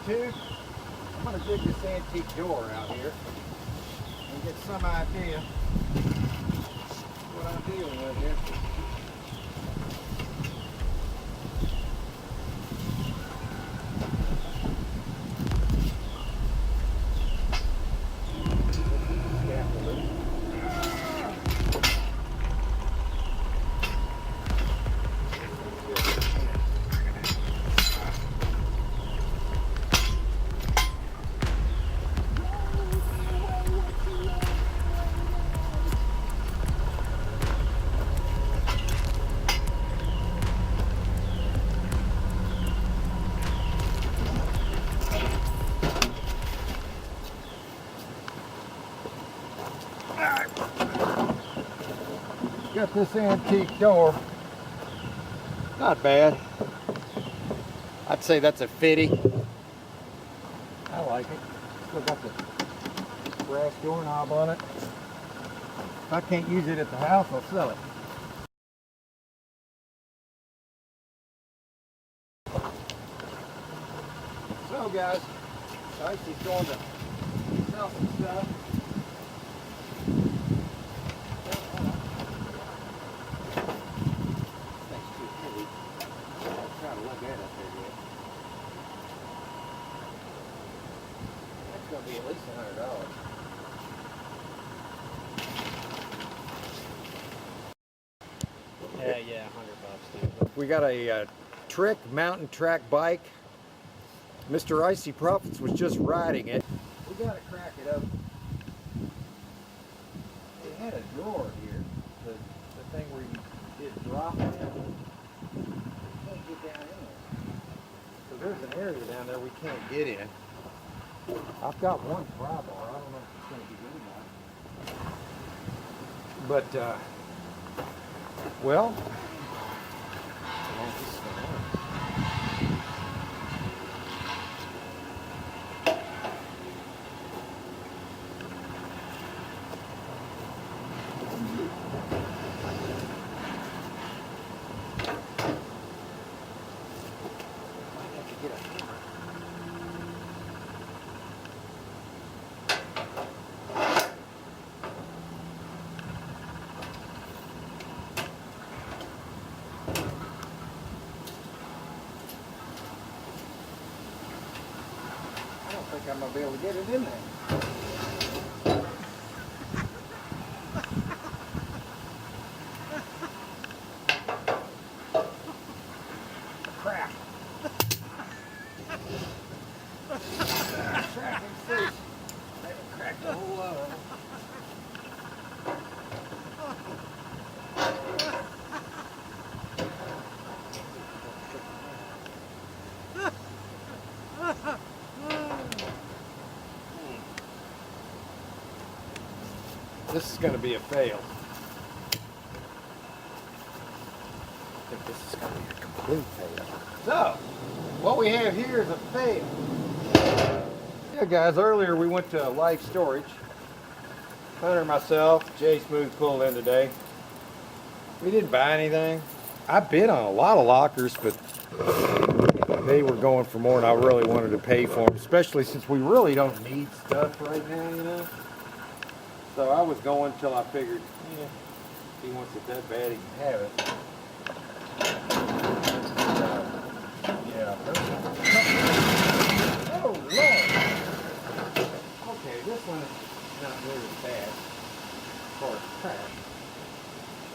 to, I'm going to dig this antique door out here and get some idea what I'm dealing with here. Got this antique door. Not bad. I'd say that's a 50. I like it. Still got the brass doorknob on it. If I can't use it at the house, I'll sell it. So guys, Icy's going to sell some stuff. Be at least $100. Yeah, $100 too. We got a trick mountain track bike. Mr. Icy Profits was just riding it. We gotta crack it up. It had a drawer here, the thing where you did drop it in. You can't get down in there. So there's an area down there we can't get in. I've got one prybar. I don't know if it's going to be good or not. But, well, I think I'm going to be able to get it in there. Crap. Cracking fish. I haven't cracked a whole lot of them. This is going to be a fail. I think this is going to be a complete fail. So, what we have here is a fail. Yeah, guys, earlier we went to Life Storage. Hunter and myself, Jay Smooth pulled in today. We didn't buy anything. I bid on a lot of lockers, but they were going for more than I really wanted to pay for them, especially since we really don't need stuff right now, you know. So I was going until I figured, yeah, if he wants it that bad, he can have it. Yeah. Oh, Lord. Okay, this one is not really as bad as far as trash.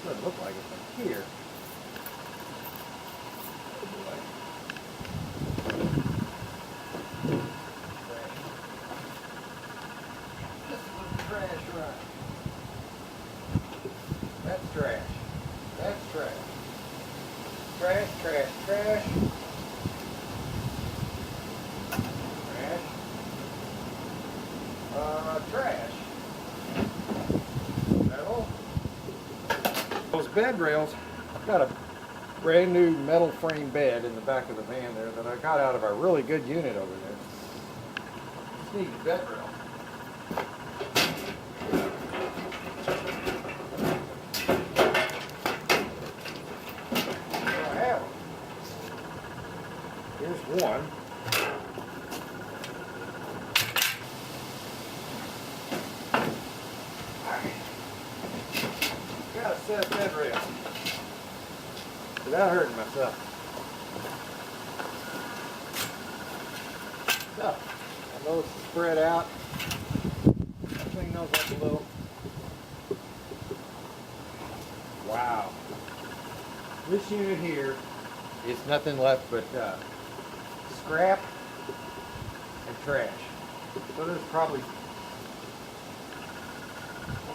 Doesn't look like it from here. That's trash. That's trash. Trash, trash, trash. Trash. Trash. Metal. Those bed rails, I've got a brand new metal frame bed in the back of the van there that I got out of a really good unit over there. Just need a bed rail. Here's one. that bed rest without hurting myself. So, I know it's spread out. I'll clean those up a little. Wow. This unit here is nothing left but scrap and trash. So there's probably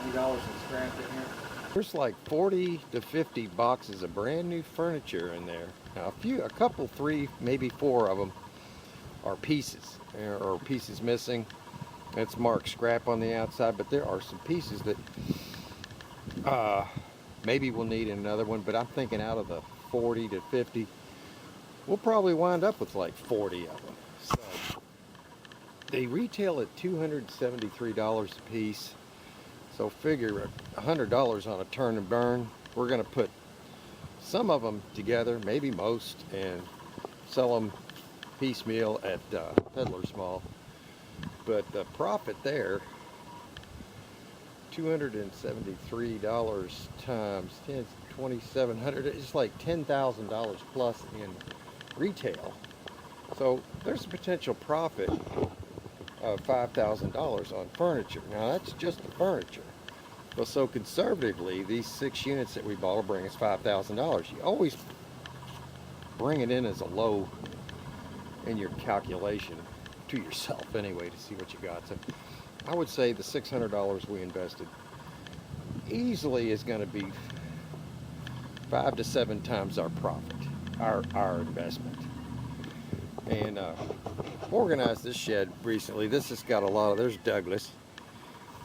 $20 in scrap in here. There's like 40 to 50 boxes of brand new furniture in there. Now a couple, 3, maybe 4 of them are pieces, or pieces missing. It's marked scrap on the outside, but there are some pieces that maybe we'll need another one, but I'm thinking out of the 40 to 50, we'll probably wind up with like 40 of them. So they retail at $273 a piece. So figure $100 on a turn and burn. We're going to put some of them together, maybe most, and sell them piecemeal at Peddler's Mall. But the profit there, $273 times 10, $2,700, it's like $10,000 plus in retail. So there's a potential profit of $5,000 on furniture. Now that's just the furniture. Well, so conservatively, these 6 units that we bought will bring us $5,000. You always bring it in as a low in your calculation to yourself anyway to see what you got. So I would say the $600 we invested easily is going to be 5 to 7 times our profit, our investment. And organized this shed recently. This has got a lot of, there's Douglas.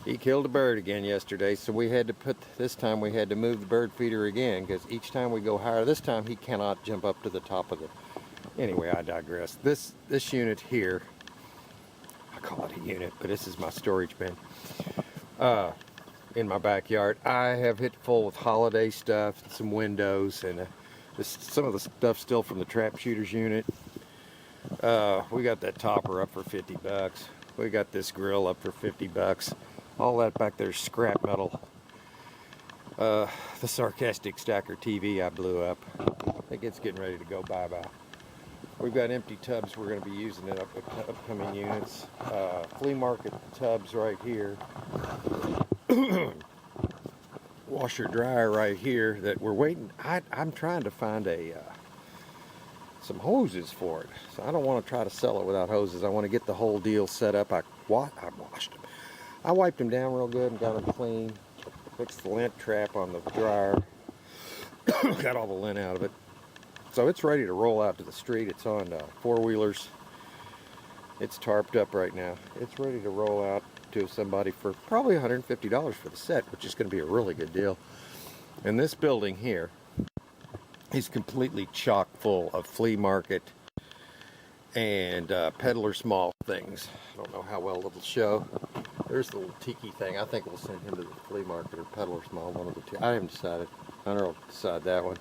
He killed a bird again yesterday, so we had to this time we had to move the bird feeder again, because each time we go higher, this time he cannot jump up to the top of the, anyway, I digress. This unit here, I call it a unit, but this is my storage bin, in my backyard. I have hit full with holiday stuff, some windows, and some of the stuff still from the trap shooters unit. We got that topper up for 50 bucks. We got this grill up for 50 bucks. All that back there's scrap metal. The Sarcastic stacker TV I blew up. I think it's getting ready to go bye-bye. We've got empty tubs we're going to be using in upcoming units. Flea market tubs right here. Washer dryer right here that we're waiting. I'm trying to find some hoses for it. So I don't want to try to sell it without hoses. I want to get the whole deal set up. I washed them. I wiped them down real good and got them clean. Fixed the lint trap on the dryer. Got all the lint out of it. So it's ready to roll out to the street. It's on 4-wheelers. It's tarped up right now. It's ready to roll out to somebody for probably $150 for the set, which is going to be a really good deal. And this building here is completely chock full of flea market and Peddler's Mall things. I don't know how well it'll show. There's the little tiki thing. I think we'll send him to the flea market or Peddler's Mall, one of the two. I haven't decided. Hunter will decide that one.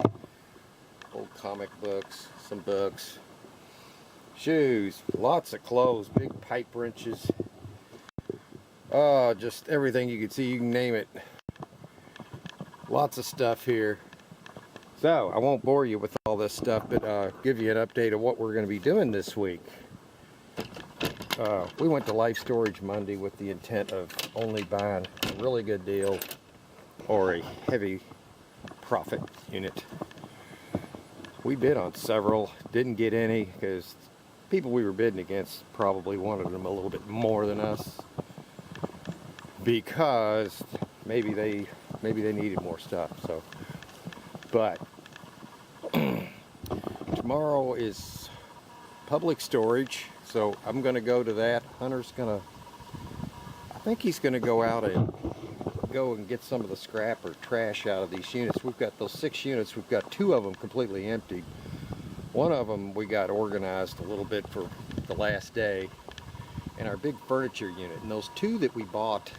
Old comic books, some books, shoes, lots of clothes, big pipe wrenches. Oh, just everything you can see, you can name it. Lots of stuff here. So, I won't bore you with all this stuff, but give you an update of what we're going to be doing this week. We went to Life Storage Monday with the intent of only buying a really good deal or a heavy profit unit. We bid on several, didn't get any because people we were bidding against probably wanted them a little bit more than us because maybe they needed more stuff. So, but tomorrow is public storage, so I'm going to go to that. Hunter's going to, I think he's going to go out and get some of the scrap or trash out of these units. We've got those 6 units. We've got 2 of them completely empty. One of them we got organized a little bit for the last day in our big furniture unit. And those 2 that we bought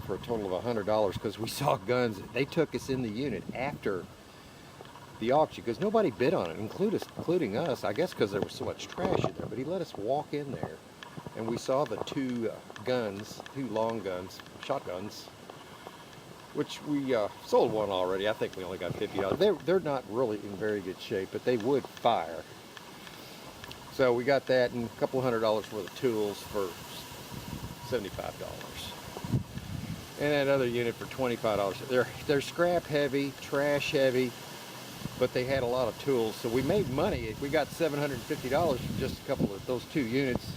for a total of $100 because we saw guns, they took us in the unit after the auction because nobody bid on it, including us, I guess because there was so much trash in there. But he let us walk in there and we saw the 2 guns, 2 long guns, shotguns, which we sold one already. I think we only got $50. They're not really in very good shape, but they would fire. So we got that and a couple $100 worth of tools for $75. And that other unit for $25. They're scrap heavy, trash heavy, but they had a lot of tools. So we made money. We got $750 for just a couple of those 2 units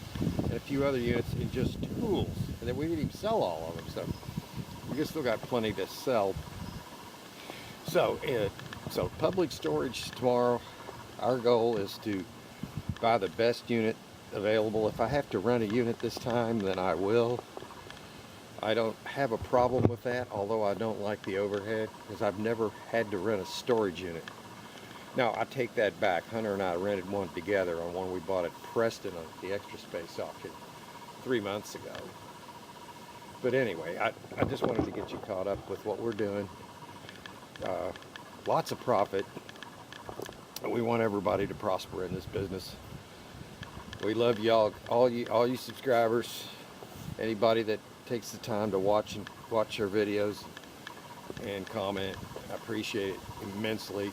and a few other units in just tools. And then we didn't even sell all of them. So we just still got plenty to sell. So public storage tomorrow. Our goal is to buy the best unit available. If I have to rent a unit this time, then I will. I don't have a problem with that, although I don't like the overhead, because I've never had to rent a storage unit. Now, I take that back. Hunter and I rented one together on one we bought at Preston on the Extra Space auction 3 months ago. But anyway, I just wanted to get you caught up with what we're doing. Lots of profit. We want everybody to prosper in this business. We love y'all, all you subscribers, anybody that takes the time to watch our videos and comment. I appreciate it immensely.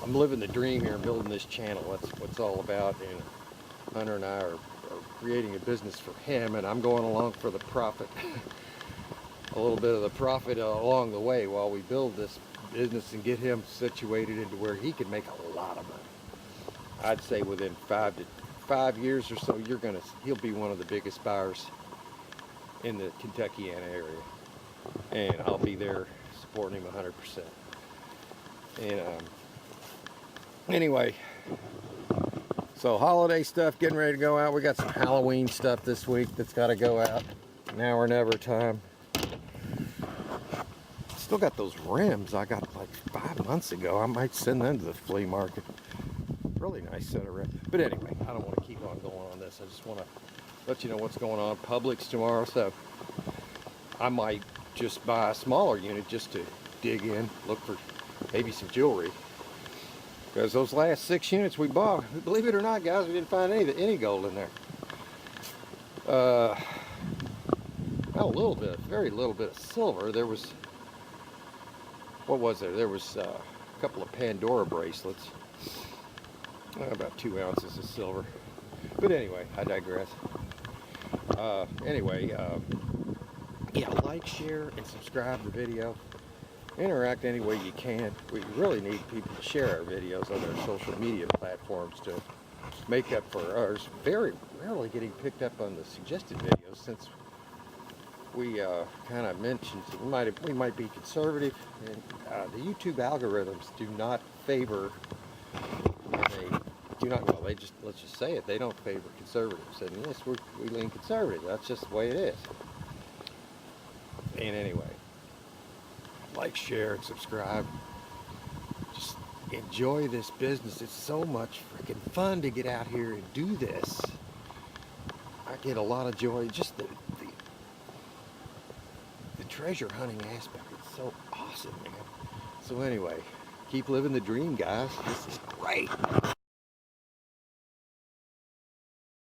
I'm living the dream here, building this channel. That's what it's all about. And Hunter and I are creating a business for him, and I'm going along for the profit. A little bit of the profit along the way while we build this business and get him situated into where he can make a lot of money. I'd say within 5 years or so, he'll be one of the biggest buyers in the Kentuckiana area, and I'll be there supporting him 100%. And anyway, so holiday stuff getting ready to go out. We got some Halloween stuff this week that's got to go out. Now or never time. Still got those rims I got like 5 months ago. I might send them to the flea market. Really nice set of rims. But anyway, I don't want to keep on going on this. I just want to let you know what's going on. Publix tomorrow, so I might just buy a smaller unit just to dig in, look for maybe some jewelry. Because those last 6 units we bought, believe it or not, guys, we didn't find any gold in there. A little bit, very little bit of silver. There was, what was there? There was a couple of Pandora bracelets. About 2 ounces of silver. But anyway, I digress. Yeah, like, share, and subscribe to the video. Interact any way you can. We really need people to share our videos on their social media platforms to make up for ours. Very rarely getting picked up on the suggested videos, since we kind of mentioned we might be conservative, and the YouTube algorithms do not favor. Let's just say it, they don't favor conservatives. And yes, we lean conservative. That's just the way it is. And anyway, like, share, and subscribe. Just enjoy this business. It's so much freaking fun to get out here and do this. I get a lot of joy. Just the treasure hunting aspect. It's so awesome, man. So anyway, keep living the dream, guys. This is great.